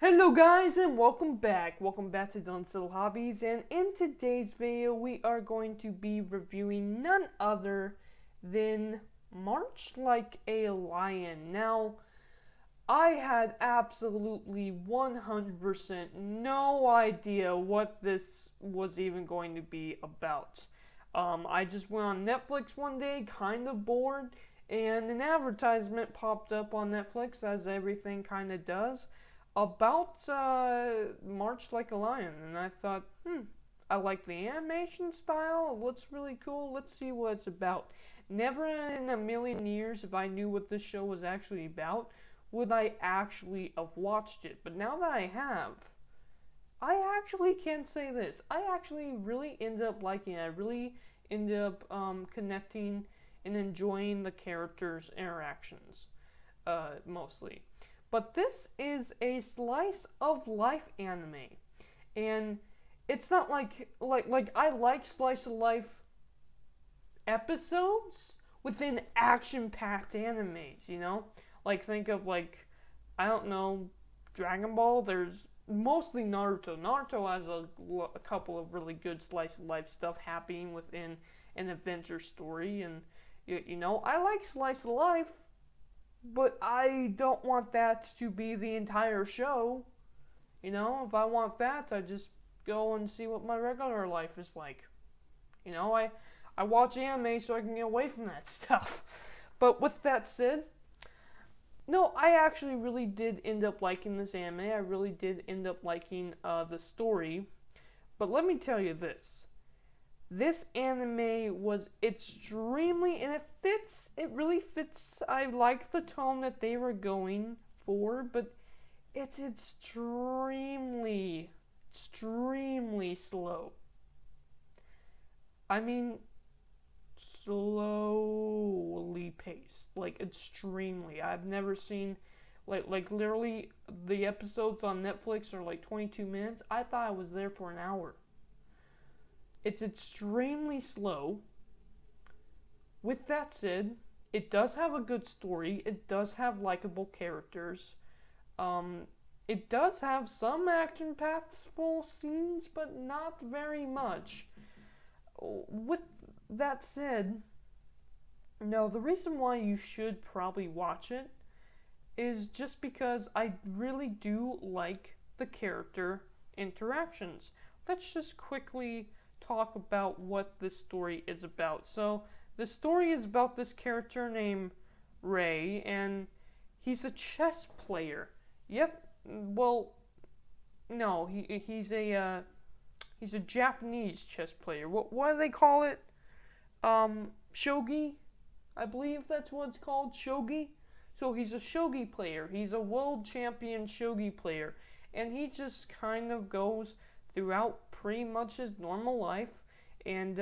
Hello guys and welcome back. Welcome back to Dylan's Little Hobbies, and in today's video we are going to be reviewing none other than March Like a Lion. Now, I had absolutely 100% no idea what this was even going to be about. I just went on Netflix one day, kind of bored, and an advertisement popped up on Netflix, as everything kind of does, about March Like a Lion, and I thought, I like the animation style. It looks really cool. Let's see what it's about. Never in a million years, if I knew what this show was actually about, would I actually have watched it. But now that I have, I actually can say this. I actually really ended up liking it. I really ended up connecting and enjoying the characters' interactions, mostly. But this is a slice of life anime, and it's not like I like slice of life episodes within action-packed animes. Like think of I don't know, Dragon Ball. There's mostly Naruto. Naruto has a couple of really good slice of life stuff happening within an adventure story, and I like slice of life, but I don't want that to be the entire show. If I want that, I just go and see what my regular life is like. I watch anime so I can get away from that stuff. But with that said, no, I actually really did end up liking this anime. I really did end up liking the story. But let me tell you this. This anime was extremely, and it really fits. I like the tone that they were going for, but it's extremely slow. I mean, slowly paced, like extremely. I've never seen, like literally the episodes on Netflix are like 22 minutes. I thought I was there for an hour. It's extremely slow. With that said, it does have a good story. It does have likable characters. It does have some action-packed full scenes, but not very much. With that said, no, the reason why you should probably watch it is just because I really do like the character interactions. Let's just quickly talk about what this story is about. So, the story is about this character named Ray, and he's a chess player. Yep. Well, no, he's a Japanese chess player. What do they call it? Shogi, I believe that's what it's called. Shogi. So he's a shogi player. He's a world champion shogi player, and he just kind of goes throughout pretty much his normal life, and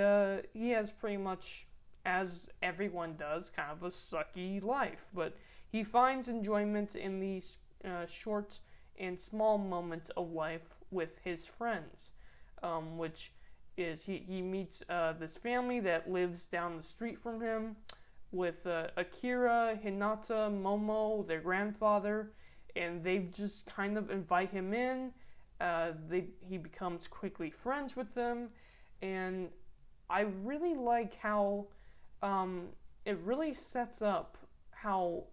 he has pretty much, as everyone does, kind of a sucky life, but he finds enjoyment in these short and small moments of life with his friends, which is he meets this family that lives down the street from him with Akira, Hinata, Momo, their grandfather, and they just kind of invite him in. He becomes quickly friends with them, and I really like how it really sets up how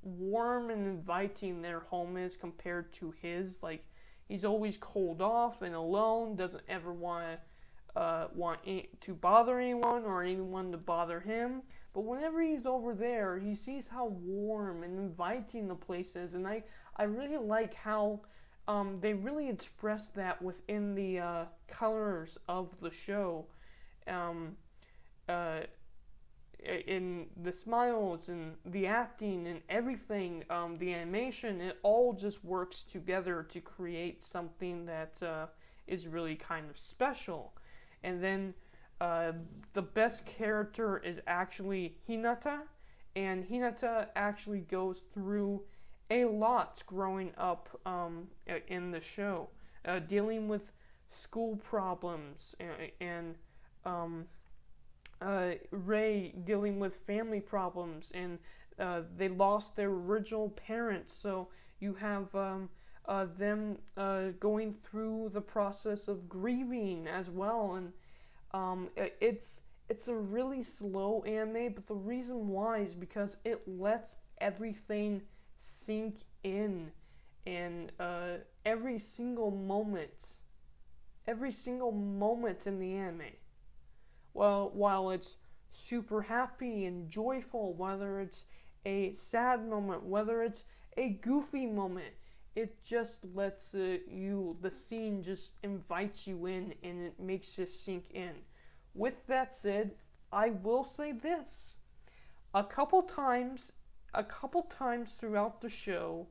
warm and inviting their home is compared to his. Like, he's always cold off and alone, doesn't ever want to bother anyone or anyone to bother him. But whenever he's over there, he sees how warm and inviting the place is, and I really like how they really express that within the colors of the show. In the smiles and the acting and everything, the animation, it all just works together to create something that is really kind of special. And then the best character is actually Hinata, and Hinata actually goes through a lot growing up in the show, dealing with school problems, and Ray dealing with family problems, and they lost their original parents, so you have them going through the process of grieving as well, and it's a really slow anime, but the reason why is because it lets everything sink in, and every single moment in the anime. Well, while it's super happy and joyful, whether it's a sad moment, whether it's a goofy moment, it just lets the scene just invites you in and it makes you sink in. With that said, I will say this. A couple times, a couple times throughout the show,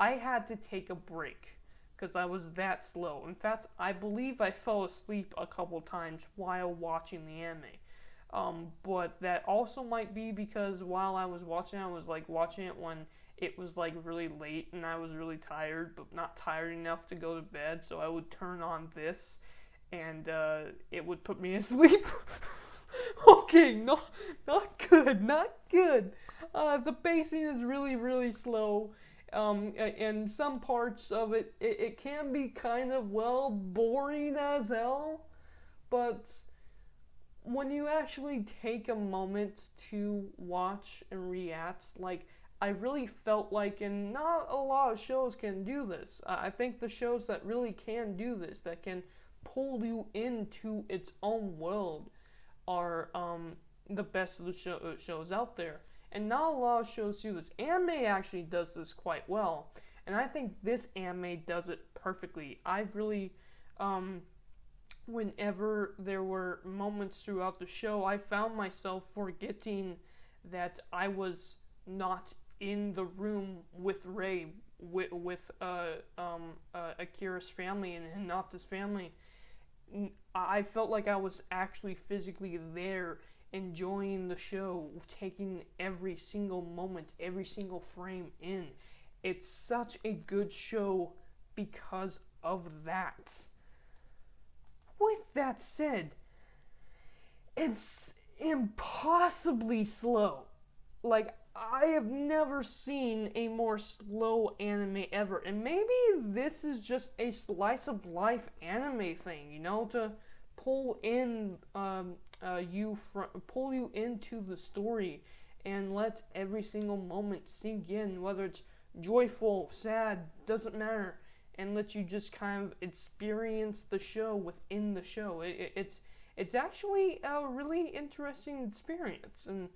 I had to take a break because I was that slow. In fact, I believe I fell asleep a couple times while watching the anime. But that also might be because while I was watching, I was like watching it when it was like really late and I was really tired, but not tired enough to go to bed. So I would turn on this, and it would put me asleep. Okay, not good, not good. The pacing is really, really slow. And some parts of it can be kind of, well, boring as hell. But when you actually take a moment to watch and react, like, I really felt like, and not a lot of shows can do this. I think the shows that really can do this, that can pull you into its own world, are the best of the shows out there. And not a lot of shows do this. Anime actually does this quite well, and I think this anime does it perfectly. I really, whenever there were moments throughout the show, I found myself forgetting that I was not in the room with Rei, with Akira's family and Hinata's family. I felt like I was actually physically there, enjoying the show, taking every single moment, every single frame in. It's such a good show because of that. With that said, it's impossibly slow. Like, I have never seen a more slow anime ever. And maybe this is just a slice of life anime thing, you know, to pull in pull you into the story and let every single moment sink in, whether it's joyful, sad, doesn't matter, and let you just kind of experience the show within the show. It's actually a really interesting experience, and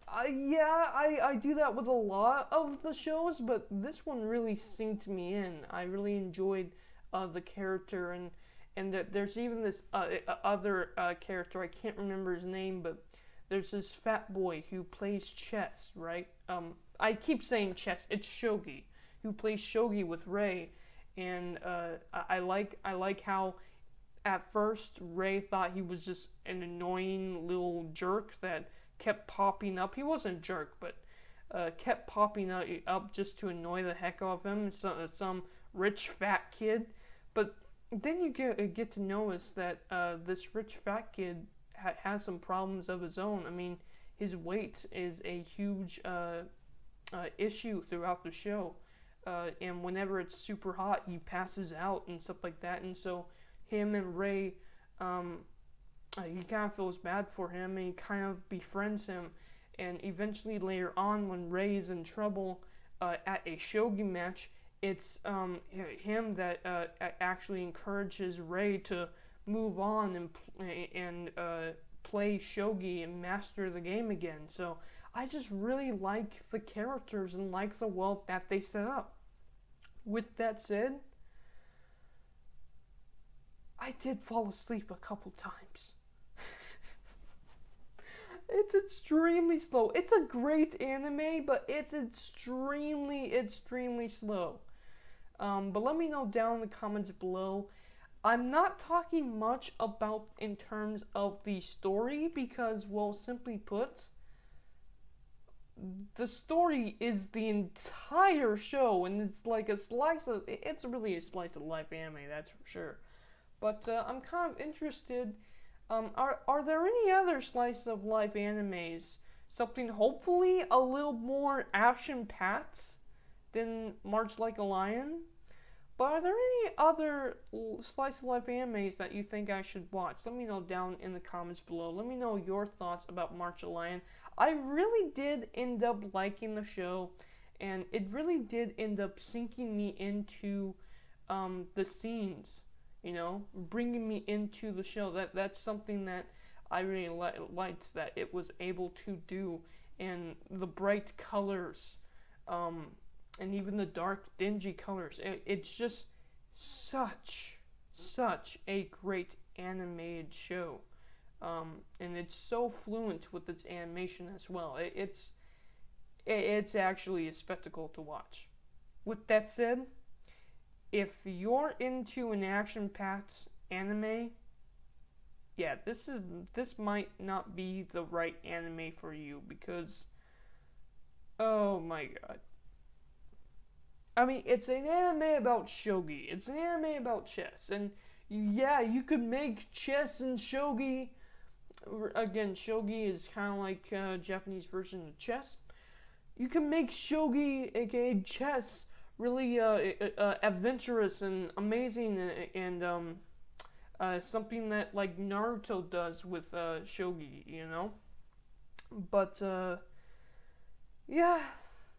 I do that with a lot of the shows, but this one really synced me in. I really enjoyed the character, and there's even this other character, I can't remember his name, but there's this fat boy who plays chess, right? I keep saying chess, it's shogi, who plays shogi with Rei, and I like how at first Rei thought he was just an annoying little jerk that kept popping up. He wasn't a jerk, but kept popping up just to annoy the heck out of him, some rich fat kid. But then you get to notice that this rich fat kid has some problems of his own. I mean, his weight is a huge issue throughout the show, and whenever it's super hot, he passes out and stuff like that. And so him and Rei, he kind of feels bad for him, and he kind of befriends him. And eventually, later on, when Rei is in trouble at a shogi match, it's him that actually encourages Rei to move on and play shogi and master the game again. So I just really like the characters and like the world that they set up. With that said, I did fall asleep a couple times. It's extremely slow. It's a great anime, but it's extremely slow. But let me know down in the comments below. I'm not talking much about in terms of the story because, well, simply put, the story is the entire show, and it's like it's really a slice of life anime, that's for sure. But I'm kind of interested. Are there any other slice of life animes? Something hopefully a little more action packed than March Like a Lion? But are there any other slice of life animes that you think I should watch? Let me know down in the comments below. Let me know your thoughts about March of Lion. I really did end up liking the show, and it really did end up sinking me into the scenes, bringing me into the show. That's something that I really liked that it was able to do, and the bright colors, and even the dark, dingy colors. It's just such a great animated show, and it's so fluent with its animation as well. It's actually a spectacle to watch. With that said, if you're into an action-packed anime, yeah, this might not be the right anime for you because, oh my god. I mean, it's an anime about shogi. It's an anime about chess, and yeah, you could make chess and shogi. Again, shogi is kind of like a Japanese version of chess. You can make shogi, aka chess, really adventurous and amazing, and something that like Naruto does with shogi, But yeah,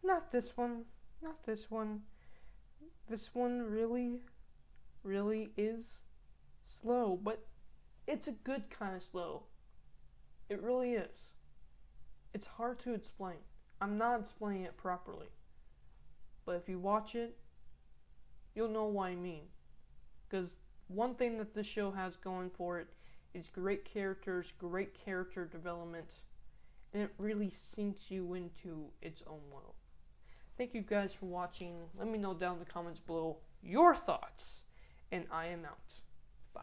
not this one. Not this one. This one really is slow, but it's a good kind of slow. It really is. It's hard to explain. I'm not explaining it properly. But if you watch it, you'll know what I mean. Because one thing that this show has going for it is great characters, great character development, and it really sinks you into its own world. Thank you guys for watching. Let me know down in the comments below your thoughts, and I am out. Bye.